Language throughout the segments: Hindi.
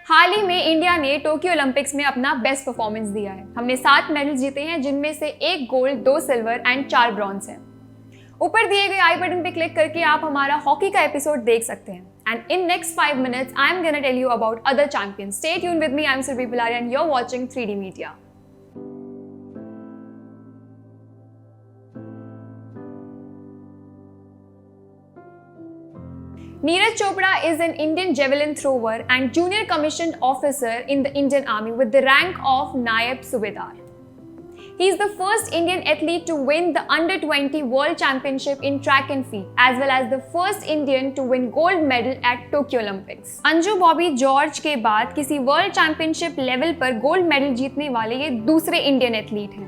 हाल ही में इंडिया ने टोक्यो ओलंपिक्स में अपना बेस्ट परफॉर्मेंस दिया है। हमने 7 मेडल जीते हैं, जिनमें से 1 गोल्ड, 2 सिल्वर एंड 4 ब्रॉन्ज हैं। ऊपर दिए गए आई बटन पे क्लिक करके आप हमारा हॉकी का एपिसोड देख सकते हैं। And in next 5 minutes I am gonna tell you about other champions. Stay tuned with me, I am Surabhi Pilari and you are watching 3D media. Neeraj Chopra is an Indian javelin thrower and junior commissioned officer in the Indian Army with the rank of Nayab Subedar. He is the first Indian athlete to win the Under-20 World Championship in track and field, as well as the first Indian to win gold medal at Tokyo Olympics. Anju Bobby George के बाद किसी वर्ल्ड चैंपियनशिप लेवल पर गोल्ड मेडल जीतने वाले ये दूसरे इंडियन एथलीट हैं।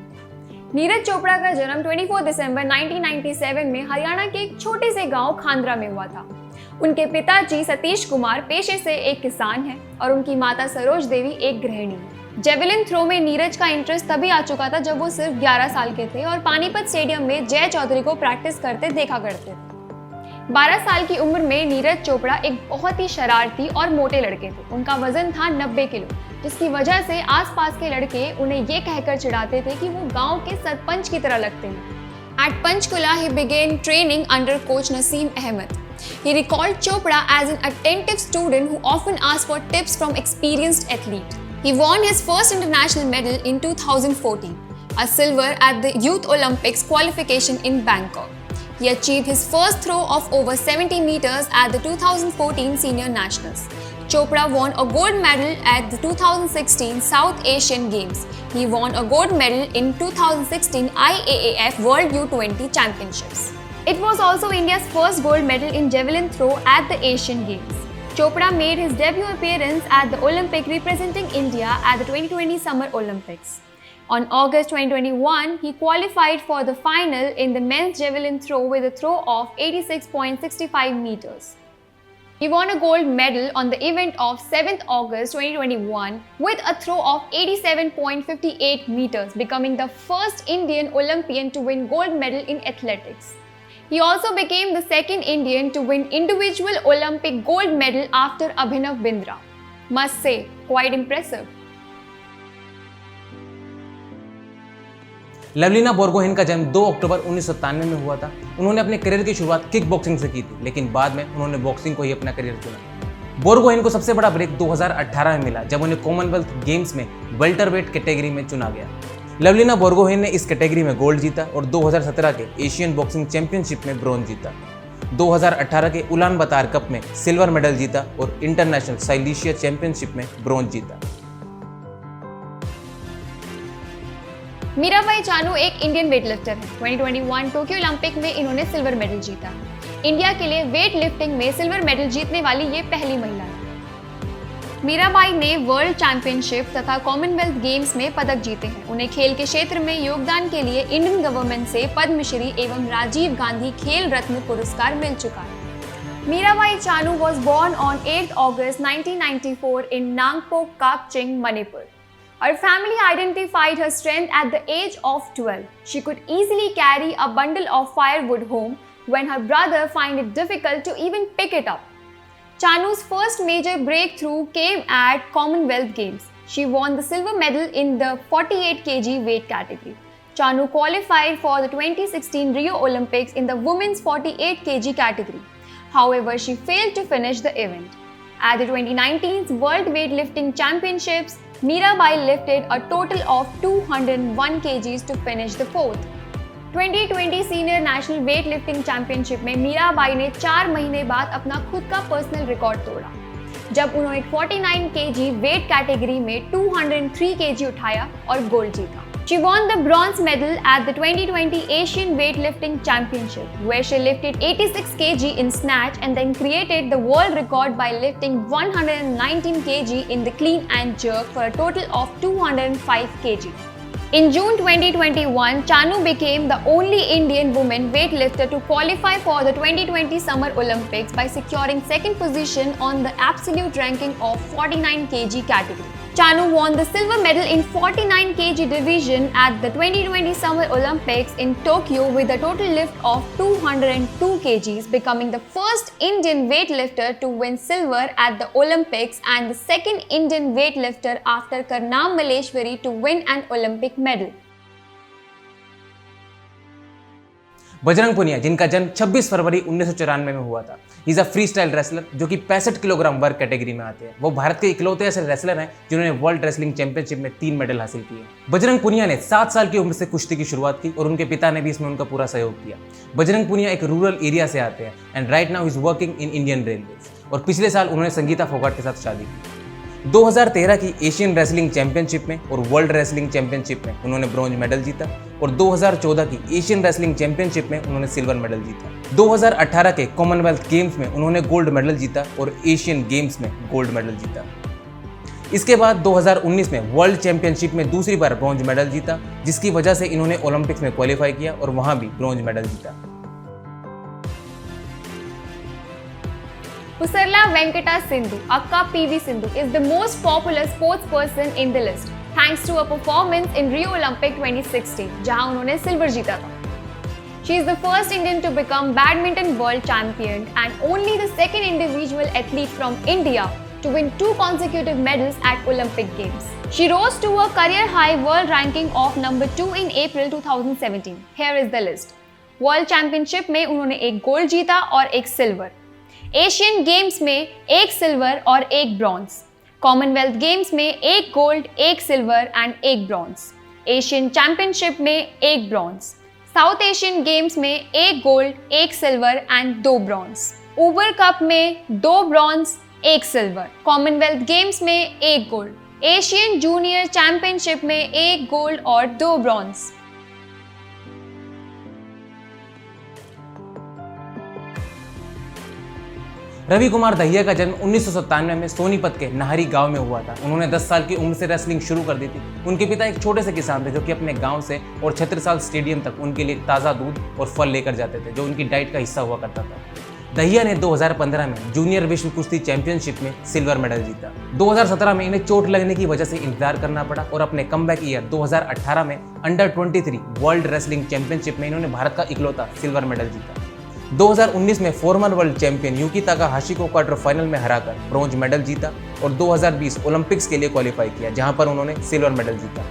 नीरज चोपड़ा का जन्म 24 दिसंबर 1997 में हरियाणा के एक छोटे से गांव खांद्रा में हुआ था। उनके पिताजी सतीश कुमार पेशे से एक किसान हैं और उनकी माता सरोज देवी एक गृहिणी है। जेवलिन थ्रो में नीरज का इंटरेस्ट तभी आ चुका था जब वो सिर्फ 11 साल के थे और पानीपत स्टेडियम में जय चौधरी को प्रैक्टिस करते देखा करते थे। 12 साल की उम्र में नीरज चोपड़ा एक बहुत ही शरारती और मोटे लड़के थे। उनका वजन था 90 किलो, जिसकी वजह से आसपास के लड़के उन्हें ये कहकर चिढ़ाते थे कि वो गांव के सरपंच की तरह लगते हैं। At Panchkula, he began training under coach Naseem Ahmed. He recalled Chopra as an attentive student who often asked for tips from experienced athletes. He won his first international medal in 2014, a silver at the Youth Olympics qualification in Bangkok. He achieved his first throw of over 70 meters at the 2014 Senior Nationals. Chopra won a gold medal at the 2016 South Asian Games. He won a gold medal in 2016 IAAF World U20 Championships. It was also India's first gold medal in javelin throw at the Asian Games. Chopra made his debut appearance at the Olympic representing India at the 2020 Summer Olympics. On August 2021, he qualified for the final in the men's javelin throw with a throw of 86.65 meters. He won a gold medal on the event of 7th August 2021 with a throw of 87.58 meters, becoming the first Indian Olympian to win gold medal in athletics. He also became the second Indian to win individual Olympic gold medal after Abhinav Bindra. Must say, quite impressive. Lovlina Borgohain का जन्म 2 अक्टूबर 1997 में हुआ था। उन्होंने अपने करियर की शुरुआत किक बॉक्सिंग से की थी, लेकिन बाद में उन्होंने बॉक्सिंग को ही अपना करियर चुना। बोर्गोहेन को सबसे बड़ा ब्रेक 2018 में मिला, जब उन्हें कॉमनवेल्थ गेम्स में वेल्टरवेट कैटेगरी में चुना गया। लवलीना बोर्गोहेन ने इस कैटेगरी में गोल्ड जीता और 2017 के एशियन बॉक्सिंग चैंपियनशिप में ब्रॉन्ज जीता। 2018 के उलान बातार कप में सिल्वर मेडल जीता और इंटरनेशनल साइलेशिया चैंपियनशिप में ब्रॉन्ज जीता। मीराबाई चानू एक इंडियन वेटलिफ्टर है। 2021 टोक्यो ओलंपिक में इन्होंने सिल्वर मेडल जीता। इंडिया के लिए वेट लिफ्टिंग में सिल्वर मेडल जीतने वाली ये पहली महिला है। मीराबाई ने वर्ल्ड चैंपियनशिप तथा कॉमनवेल्थ गेम्स में पदक जीते हैं। उन्हें खेल के क्षेत्र में योगदान के लिए इंडियन गवर्नमेंट से पद्मश्री एवं राजीव गांधी खेल रत्न पुरस्कार मिल चुका है। Mirabai Chanu was born on 8 August 1994 in Nangpok, Kakching, Manipur. Her family identified her strength at the age of 12. She could easily carry a bundle of firewood home when her brother found it difficult to even pick it up. Chanu's first major breakthrough came at Commonwealth Games. She won the silver medal in the 48 kg weight category. Chanu qualified for the 2016 Rio Olympics in the women's 48 kg category. However, she failed to finish the event. At the 2019 World Weightlifting Championships, Mirabai lifted a total of 201 kgs to finish the 4th. 2020 Senior National Weightlifting Championship में मीराबाई ने 4 महीने बाद अपना खुद का पर्सनल रिकॉर्ड तोड़ा, जब उन्होंने 49 kg वेट कैटेगरी में 203 kg उठाया और गोल्ड जीता। She won the bronze medal at the 2020 Asian Weightlifting Championship, where she lifted 86 kg in snatch and then created the world record by lifting 119 kg in the clean and jerk for a total of 205 kg. In June 2021, Chanu became the only Indian woman weightlifter to qualify for the 2020 Summer Olympics by securing second position on the absolute ranking of 49 kg category. Chanu won the silver medal in 49 kg division at the 2020 Summer Olympics in Tokyo with a total lift of 202 kgs, becoming the first Indian weightlifter to win silver at the Olympics and the second Indian weightlifter after Karnam Malleshwari to win an Olympic medal. Bajrang Punia, जिनका जन्म 26 फरवरी 1994 में हुआ था, is a free style wrestler जो कि 65 किलोग्राम वर्ग कैटेगरी में आते हैं। वो भारत के इकलौते ऐसे रेसलर हैं जिन्होंने वर्ल्ड रेसलिंग चैंपियनशिप में 3 मेडल हासिल किए। बजरंग पुनिया ने 7 साल की उम्र से कुश्ती की शुरुआत की और उनके पिता ने भी इसमें उनका पूरा सहयोग किया। बजरंग पुनिया एक रूरल एरिया से आते हैं and right now is working in Indian railways, और पिछले साल उन्होंने संगीता फोगाट के साथ शादी की। 2013 की एशियन रेसलिंग चैंपियनशिप में और वर्ल्ड रेसलिंग चैंपियनशिप में उन्होंने ब्रॉन्ज मेडल जीता, और 2014 की एशियन रेसलिंग चैंपियनशिप में उन्होंने सिल्वर मेडल जीता। 2018 के कॉमनवेल्थ गेम्स में उन्होंने गोल्ड मेडल जीता और एशियन गेम्स में गोल्ड मेडल जीता। इसके बाद 2019 में वर्ल्ड चैंपियनशिप में दूसरी बार ब्रॉन्ज मेडल जीता, जिसकी वजह से इन्होंने ओलंपिक्स में क्वालिफाई किया और वहां भी ब्रॉन्ज मेडल जीता। Pusarla Venkata Sindhu, aka PV Sindhu, is the most popular sports person in the list, thanks to a performance in Rio Olympic 2016, जहां उन्होंने सिल्वर जीता था। She is the first Indian to become badminton world champion and only the second individual athlete from India to win 2 consecutive medals at Olympic Games. She rose to a career high world ranking of number 2 in April 2017. Here is the list. World Championship में उन्होंने एक गोल्ड जीता और एक सिल्वर। एशियन गेम्स में एक सिल्वर और एक ब्रॉन्ज। कॉमनवेल्थ गेम्स में एक गोल्ड, एक सिल्वर एंड एक ब्रॉन्ज। एशियन चैंपियनशिप में एक ब्रॉन्ज। साउथ एशियन गेम्स में एक गोल्ड, एक silver and 2 bronze. Uber cup में 2 ब्रॉन्ज, 1 सिल्वर। कॉमनवेल्थ गेम्स में एक गोल्ड। एशियन जूनियर चैंपियनशिप में एक गोल्ड और 2 ब्रॉन्ज। रवि कुमार दहिया का जन्म 1997 में सोनीपत के नाहरी गांव में हुआ था। उन्होंने 10 साल की उम्र से रेसलिंग शुरू कर दी थी। उनके पिता एक छोटे से किसान थे जो कि अपने गांव से और छत्रसाल स्टेडियम तक उनके लिए ताज़ा दूध और फल लेकर जाते थे, जो उनकी डाइट का हिस्सा हुआ करता था। दहिया ने 2015 में जूनियर विश्व कुश्ती चैंपियनशिप में सिल्वर मेडल जीता। 2017 में इन्हें चोट लगने की वजह से इंतजार करना पड़ा और अपने कमबैक ईयर 2018 में अंडर 23 वर्ल्ड रेसलिंग चैंपियनशिप में इन्होंने भारत का इकलौता सिल्वर मेडल जीता। 2019 में former world champion Yuki Takahashi को क्वार्टर फाइनल में हराकर ब्रॉन्ज मेडल जीता और 2020 ओलंपिक्स के लिए क्वालिफाई किया, जहां पर उन्होंने सिल्वर मेडल जीता।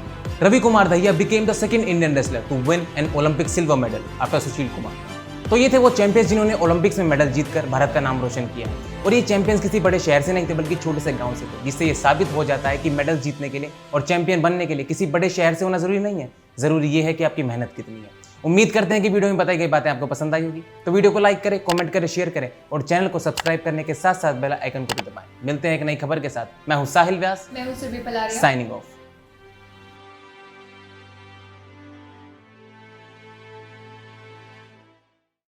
Ravi Kumar Dahiya became the second Indian wrestler to win an Olympic silver medal after Sushil Kumar. तो ये थे वो चैंपियंस जिन्होंने ओलंपिक्स में मेडल जीतकर भारत का नाम रोशन किया है, और ये चैंपियंस किसी बड़े शहर से नहीं थे बल्कि छोटे से गांव से थे, जिससे ये साबित हो जाता है कि मेडल जीतने के लिए और चैंपियन बनने के लिए किसी बड़े शहर से होना जरूरी नहीं है, जरूरी ये है कि आपकी मेहनत कितनी है। उम्मीद करते हैं कि वीडियो में बताई गई बातें आपको पसंद आई होगी, तो वीडियो को लाइक करें, कमेंट करें, शेयर करें और चैनल को सब्सक्राइब करने के साथ साथ बेल आइकन को भी दबाएं। मिलते हैं एक नई खबर के साथ। मैं हूं साहिल व्यास, मैं हूं सुरभि पलारिया, साइनिंग ऑफ।